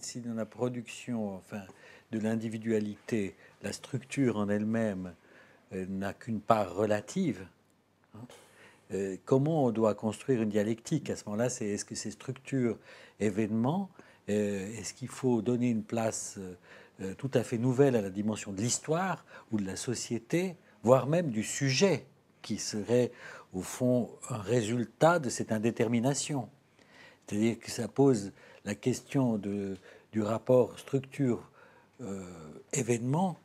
si dans la production, enfin, de l'individualité, la structure en elle-même n'a qu'une part relative, hein, comment on doit construire une dialectique à ce moment-là? Est-ce que ces structures, événements, est-ce qu'il faut donner une place tout à fait nouvelle à la dimension de l'histoire ou de la société, voire même du sujet, qui serait au fond un résultat de cette indétermination? C'est-à-dire que ça pose la question du rapport structure-événement,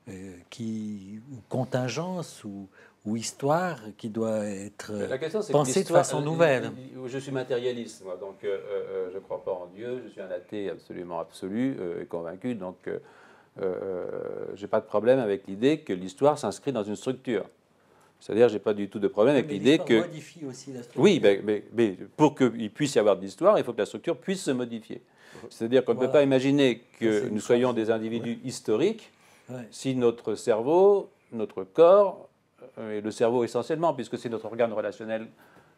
ou contingence, ou histoire, qui doit être La question, c'est que pensée de l'histoire, façon nouvelle. je suis matérialiste, moi, donc je ne crois pas en Dieu, je suis un athée absolument absolu et convaincu, donc je n'ai pas de problème avec l'idée que l'histoire s'inscrit dans une structure. C'est-à-dire, j'ai pas du tout de problème avec l'idée que... modifie aussi la structure. Oui, mais pour qu'il puisse y avoir de l'histoire, il faut que la structure puisse se modifier. C'est-à-dire qu'on ne peut pas imaginer que nous soyons des individus historiques si notre cerveau, notre corps, et le cerveau essentiellement, puisque c'est notre organe relationnel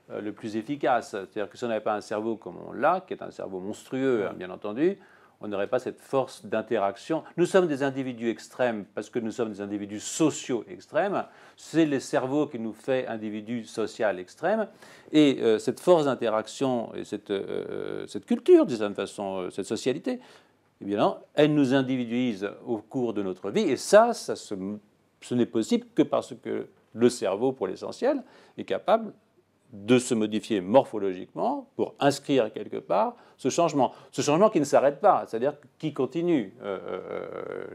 le plus efficace. C'est-à-dire que si on n'avait pas un cerveau comme on l'a, qui est un cerveau monstrueux, bien entendu, on n'aurait pas cette force d'interaction. Nous sommes des individus extrêmes parce que nous sommes des individus sociaux extrêmes. C'est le cerveau qui nous fait individus sociaux extrêmes. Et cette force d'interaction et cette culture, d'une certaine façon, cette socialité, eh bien, elle nous individuise au cours de notre vie. Et ce n'est possible que parce que le cerveau, pour l'essentiel, est capable de se modifier morphologiquement pour inscrire quelque part ce changement qui ne s'arrête pas, c'est-à-dire qui continue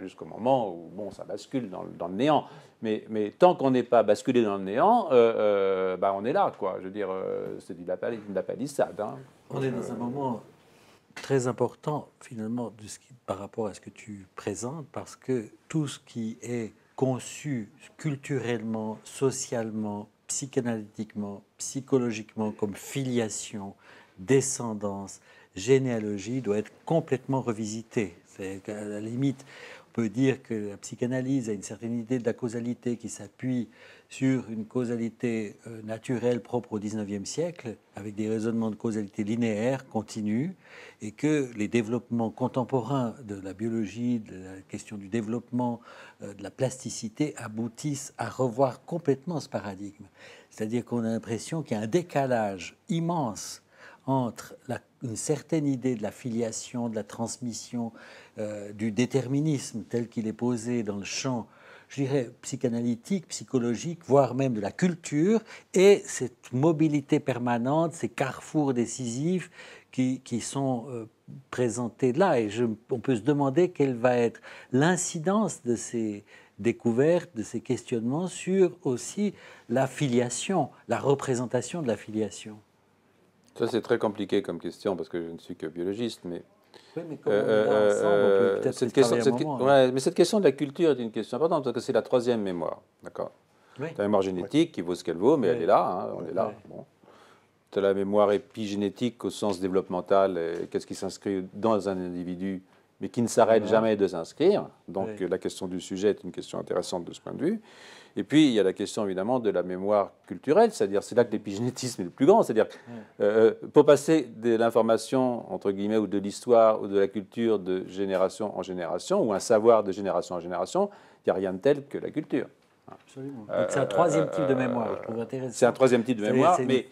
jusqu'au moment où bon, ça bascule dans le néant. Mais tant qu'on n'est pas basculé dans le néant, on est là, quoi. Je veux dire, c'est de la palissade. Hein. On est dans un moment très important, finalement, par rapport à ce que tu présentes, parce que tout ce qui est conçu culturellement, socialement, psychanalytiquement, psychologiquement, comme filiation, descendance, généalogie, doit être complètement revisité. C'est qu'à la limite, on peut dire que la psychanalyse a une certaine idée de la causalité qui s'appuie sur une causalité naturelle propre au XIXe siècle, avec des raisonnements de causalité linéaire, continue, et que les développements contemporains de la biologie, de la question du développement, de la plasticité, aboutissent à revoir complètement ce paradigme. C'est-à-dire qu'on a l'impression qu'il y a un décalage immense entre une certaine idée de la filiation, de la transmission, du déterminisme tel qu'il est posé dans le champ, je dirais, psychanalytique, psychologique, voire même de la culture, et cette mobilité permanente, ces carrefours décisifs qui sont présentés là. Et on peut se demander quelle va être l'incidence de ces découvertes, de ces questionnements sur aussi la filiation, la représentation de la filiation. Ça, c'est très compliqué comme question parce que je ne suis que biologiste, mais... Oui, mais comme on est là ensemble, on peut peut-être mais cette question de la culture est une question importante parce que c'est la troisième mémoire, d'accord. Oui. La mémoire génétique qui vaut ce qu'elle vaut, mais elle est là, hein, on est là. Bon. Tu as la mémoire épigénétique au sens développemental, qu'est-ce qui s'inscrit dans un individu, mais qui ne s'arrête jamais de s'inscrire. Donc la question du sujet est une question intéressante de ce point de vue. Et puis, il y a la question, évidemment, de la mémoire culturelle, c'est-à-dire, c'est là que l'épigénétisme est le plus grand, c'est-à-dire, pour passer de l'information, entre guillemets, ou de l'histoire, ou de la culture de génération en génération, ou un savoir de génération en génération, il n'y a rien de tel que la culture. Absolument. Donc, c'est un troisième type de mémoire, je trouve intéressant. C'est un troisième type de mémoire, mais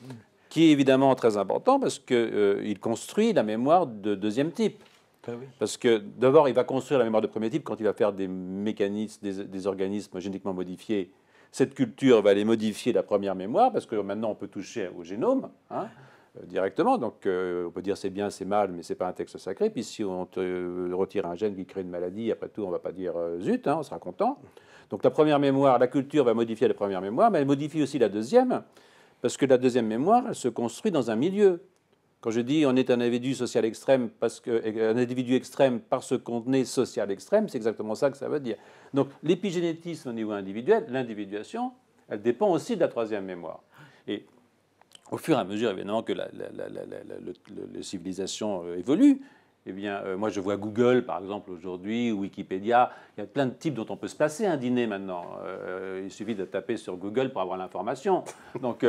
qui est évidemment très important, parce qu'il construit la mémoire de deuxième type. Parce que d'abord, il va construire la mémoire de premier type quand il va faire des mécanismes, des organismes génétiquement modifiés. Cette culture va les modifier la première mémoire, parce que maintenant on peut toucher au génome directement. Donc on peut dire c'est bien, c'est mal, mais c'est pas un texte sacré. Puis si on te retire un gène qui crée une maladie, après tout, on va pas dire zut, on sera content. Donc la première mémoire, la culture va modifier la première mémoire, mais elle modifie aussi la deuxième, parce que la deuxième mémoire, elle se construit dans un milieu. Quand je dis on est un individu social extrême, un individu extrême parce qu'on est social extrême, c'est exactement ça que ça veut dire. Donc l'épigénétisme au niveau individuel, l'individuation, elle dépend aussi de la troisième mémoire. Et au fur et à mesure, évidemment, que les civilisations évoluent, eh bien, moi je vois Google, par exemple, aujourd'hui, ou Wikipédia, il y a plein de types dont on peut se passer un dîner maintenant. Il suffit de taper sur Google pour avoir l'information. Donc,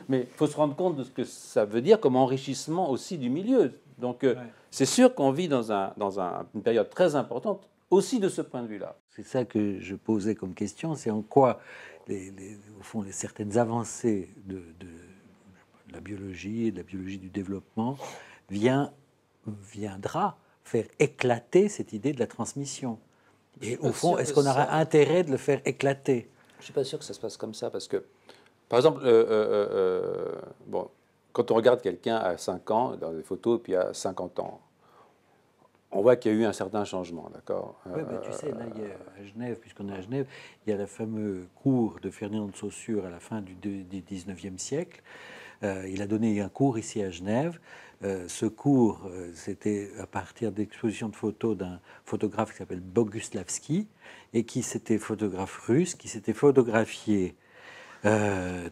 mais il faut se rendre compte de ce que ça veut dire comme enrichissement aussi du milieu. Donc c'est sûr qu'on vit dans une période très importante aussi de ce point de vue-là. C'est ça que je posais comme question, c'est en quoi, au fond, certaines avancées de la biologie et de la biologie du développement viendra faire éclater cette idée de la transmission. Et au fond, est-ce qu'on aura intérêt de le faire éclater? Je ne suis pas sûr que ça se passe comme ça, parce que, par exemple, bon, quand on regarde quelqu'un à 5 ans, dans des photos, puis à 50 ans, on voit qu'il y a eu un certain changement, d'accord? Oui, mais tu sais, là, à Genève, puisqu'on est à Genève, il y a le fameux cours de Ferdinand de Saussure à la fin du 19e siècle. Il a donné un cours ici à Genève. Ce cours, c'était à partir d'expositions de photos d'un photographe qui s'appelle Boguslavski, et qui s'était photographe russe, qui s'était photographié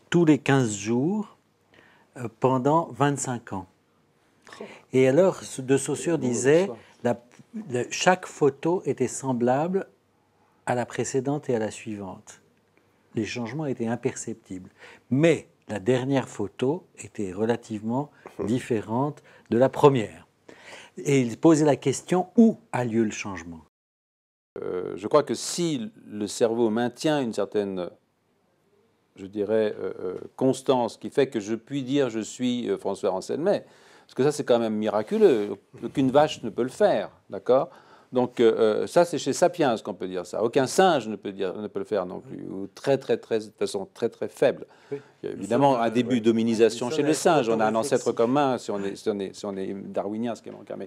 tous les 15 jours pendant 25 ans. Et alors, de Saussure disait, chaque photo était semblable à la précédente et à la suivante. Les changements étaient imperceptibles. Mais la dernière photo était relativement différente de la première. Et il posait la question, où a lieu le changement? Je crois que si le cerveau maintient une certaine, je dirais, constance qui fait que je puis dire je suis François Anselmet, parce que ça c'est quand même miraculeux, aucune vache ne peut le faire, d'accord? Donc ça c'est chez Sapiens qu'on peut dire ça. Aucun singe ne peut le faire non plus, ou de façon très très faible. Oui. Il y a évidemment un début d'hominisation chez le singe. On a un ancêtre commun si on est darwinien, ce qui est mon cas.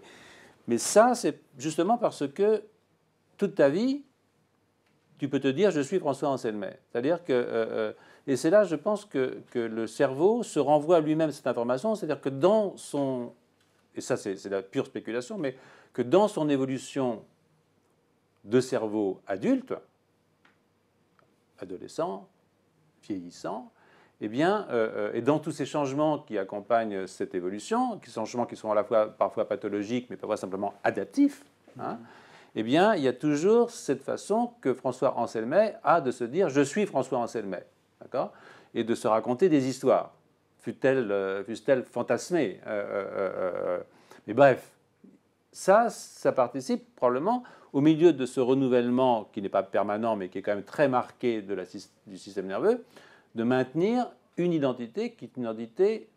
Mais ça c'est justement parce que toute ta vie, tu peux te dire je suis François Anselmet. C'est-à-dire que et c'est là, je pense que le cerveau se renvoie à lui-même cette information. C'est-à-dire que dans son, et ça c'est la pure spéculation, mais que dans son évolution de cerveau adulte, adolescent, vieillissant, eh bien, et dans tous ces changements qui accompagnent cette évolution, changements qui sont à la fois parfois pathologiques, mais parfois simplement adaptifs, hein, eh bien, il y a toujours cette façon que François Anselmet a de se dire « je suis François Anselmet », d'accord, et de se raconter des histoires, fussent-elles fantasmées. Mais bref, ça participe probablement, au milieu de ce renouvellement qui n'est pas permanent, mais qui est quand même très marqué du système nerveux, de maintenir une identité qui est une identité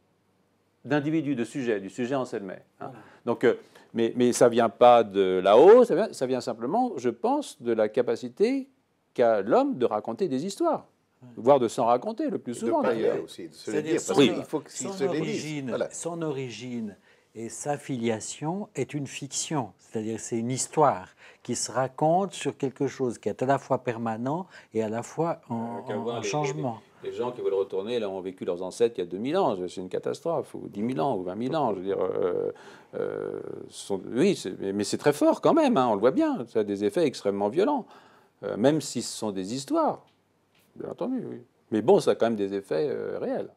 d'individu, du sujet Anselmet. Hein. Donc, mais ça ne vient pas de là-haut, ça vient simplement, je pense, de la capacité qu'a l'homme de raconter des histoires, voire de s'en raconter le plus souvent d'ailleurs. Aussi, de se le dire, parce qu'il faut qu'il se les dise. Voilà. Son origine et sa filiation est une fiction, c'est-à-dire c'est une histoire qui se raconte sur quelque chose qui est à la fois permanent et à la fois en changement. Les gens qui veulent retourner, là, ont vécu leurs ancêtres il y a 2000 ans, c'est une catastrophe, ou 10 000 ans, ou 20 000 ans, je veux dire. Oui, mais c'est très fort quand même, hein, on le voit bien, ça a des effets extrêmement violents, même si ce sont des histoires, bien entendu, oui. Mais bon, ça a quand même des effets réels.